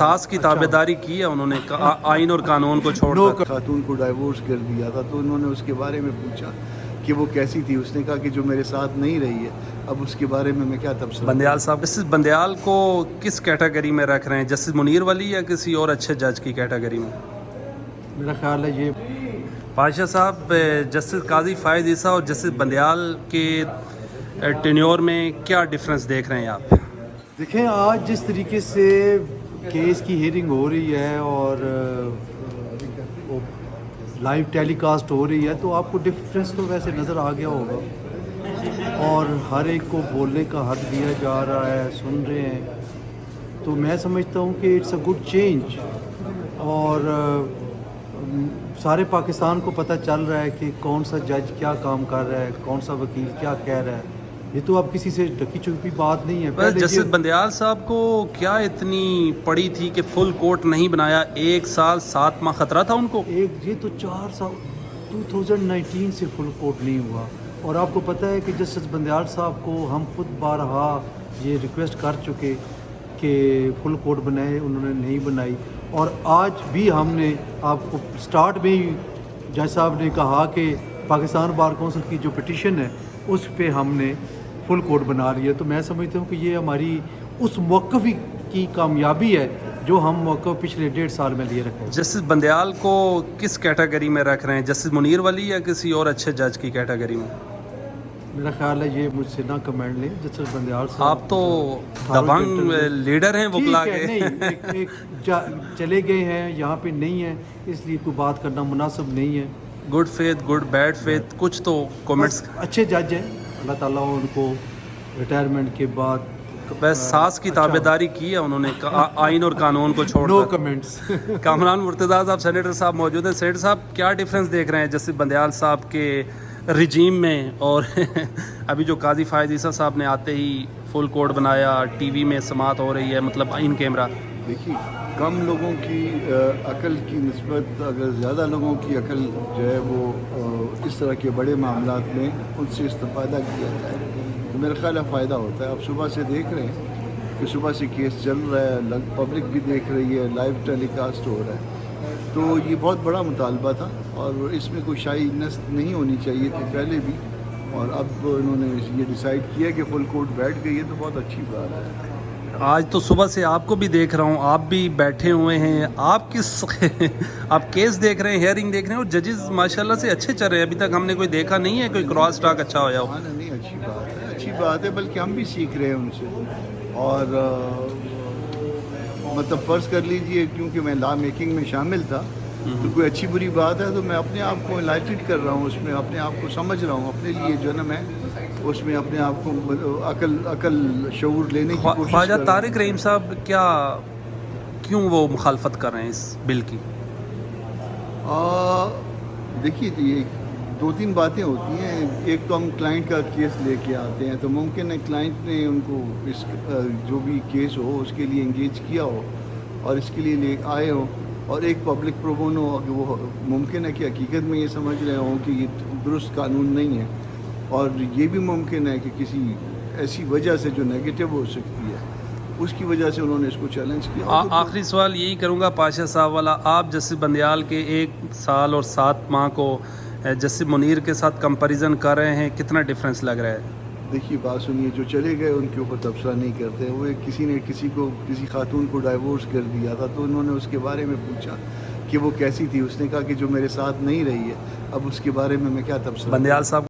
सास की ताबेदारी की है उन्होंने, आइन और कानून को छोड़कर। खातून को डाइवोर्स कर दिया था तो उन्होंने उसके बारे में पूछा कि वो कैसी थी। उसने कहा कि जो मेरे साथ नहीं रही है, अब उसके बारे में मैं क्या तबसरा। बंदयाल साहब, जस्टिस बंदयाल को किस कैटेगरी में रख रहे हैं, जस्टिस मुनीर वाली या किसी और अच्छे जज की कैटेगरी में? मेरा ख्याल है ये पाशा साहब, जस्टिस काजी फायद ईसा और जस्टिस बंदयाल के टेन्योर में क्या डिफरेंस देख रहे हैं आप? देखें, आज जिस तरीके से केस की हियरिंग हो रही है और लाइव टेलीकास्ट हो रही है तो आपको डिफरेंस तो वैसे नज़र आ गया होगा और हर एक को बोलने का हक दिया जा रहा है, सुन रहे हैं। तो मैं समझता हूँ कि इट्स अ गुड चेंज और सारे पाकिस्तान को पता चल रहा है कि कौन सा जज क्या काम कर रहा है, कौन सा वकील क्या कह रहा है। ये तो अब किसी से ढकी छुपी बात नहीं है। बस जस्टिस बंदयाल साहब को क्या इतनी पड़ी थी कि फुल कोर्ट नहीं बनाया? 1 साल 7 माह खतरा था उनको। ये तो 4 साल 2019 से फुल कोर्ट नहीं हुआ और आपको पता है कि जस्टिस बंदयाल साहब को हम खुद बारहा ये रिक्वेस्ट कर चुके कि फुल कोर्ट बनाए, उन्होंने नहीं बनाई। और आज भी हमने आपको स्टार्ट में ही जज साहब ने कहा कि पाकिस्तान बार कौंसिल की जो पिटीशन है उस पे हमने फुल कोर्ट बना रही है। तो मैं समझता हूँ कि ये हमारी उस मौक़िफ़ की कामयाबी है जो हम मौक़िफ़ पिछले 1.5 साल में लिए रखे हैं। जस्टिस बंदयाल को किस कैटेगरी में रख रहे हैं, जस्टिस मुनीर वाली या किसी और अच्छे जज की कैटेगरी में? मेरा ख्याल है ये मुझसे ना कमेंट लें जस्टिस बंदयाल साहब। आप तो दबंग लीडर हैं वकला के। नहीं, चले गए हैं, यहाँ पे नहीं है, इसलिए कोई बात करना मुनासिब नहीं है। Good faith, good bad faith, कुछ तो कमेंट्स। अच्छे जज हैं, अल्लाह ताला उनको रिटायरमेंट के बाद बस सास की ताबेदारी की है उन्होंने, आइन और कानून को छोड़कर। No comments. कामरान मुर्तज़ा साहब, सेनेटर साहब मौजूद हैं। सेनेटर साहब, क्या डिफरेंस देख रहे हैं जस्टिस बंदयाल साहब के रिजीम में और अभी जो काजी फायद ईसा साहब ने आते ही फुल कोर्ट बनाया, टीवी में समात हो रही है, मतलब इन कैमरा? देखिए, कम लोगों की अकल की निस्बत अगर ज़्यादा लोगों की अकल जो है वो इस तरह के बड़े मामलात में उनसे इस्तेफादा किया जाए तो मेरा ख्याल है फ़ायदा होता है। आप सुबह से देख रहे हैं कि सुबह से केस चल रहा है, पब्लिक भी देख रही है, लाइव टेलीकास्ट हो रहा है। तो ये बहुत बड़ा मुतालबा था और इसमें कोई शाहीनस नहीं होनी चाहिए थी पहले भी, और अब इन्होंने ये डिसाइड किया कि फुल कोर्ट बैठ गई है तो बहुत अच्छी बात है। आज तो सुबह से आपको भी देख रहा हूँ, आप भी बैठे हुए हैं। आप किस आप केस देख रहे हैं, हियरिंग देख रहे हैं और जजेस माशाल्लाह से अच्छे चल रहे हैं। अभी तक हमने कोई देखा नहीं है कोई क्रॉस टॉक अच्छा होया हो। हाँ नहीं, अच्छी बात है, बल्कि हम भी सीख रहे हैं उनसे। और मतलब फ़र्ज़ कर लीजिए, क्योंकि मैं लॉ मेकिंग में शामिल था तो कोई अच्छी बुरी बात है तो मैं अपने आप को इनलाइटेड कर रहा हूँ, उसमें अपने आप को समझ रहा हूँ, अपने लिए जो है ना मैं उसमें अपने आप को अकल शऊर लेने की कोशिश ख्वाजा कर रहा हूँ। तारिक रहीम साहब क्यों वो मुखालफत कर रहे हैं इस बिल की? देखिए, ये 2-3 बातें होती हैं। एक तो हम क्लाइंट का केस लेके आते हैं तो मुमकिन है क्लाइंट ने उनको इस जो भी केस हो उसके लिए इंगेज किया हो और इसके लिए ले आए हो, और एक पब्लिक प्रो बोनो हो, वो मुमकिन है कि हकीकत में ये समझ रहे हों कि ये दुरुस्त कानून नहीं है, और ये भी मुमकिन है कि किसी ऐसी वजह से जो नेगेटिव हो सकती है उसकी वजह से उन्होंने इसको चैलेंज किया। आखिरी सवाल यही करूँगा पाशा साहब वाला, आप जस्टिस बंदयाल के 1 साल और 7 माह को जस्टिस मुनीर के साथ कंपैरिजन कर रहे हैं, कितना डिफरेंस लग रहा है? देखिए, बात सुनिए, जो चले गए उनके ऊपर तबसरा नहीं करते। वो किसी ने किसी खातून को डाइवोर्स कर दिया था तो उन्होंने उसके बारे में पूछा कि वो कैसी थी। उसने कहा कि जो मेरे साथ नहीं रही है, अब उसके बारे में मैं क्या तबसरा। बंदयाल साहब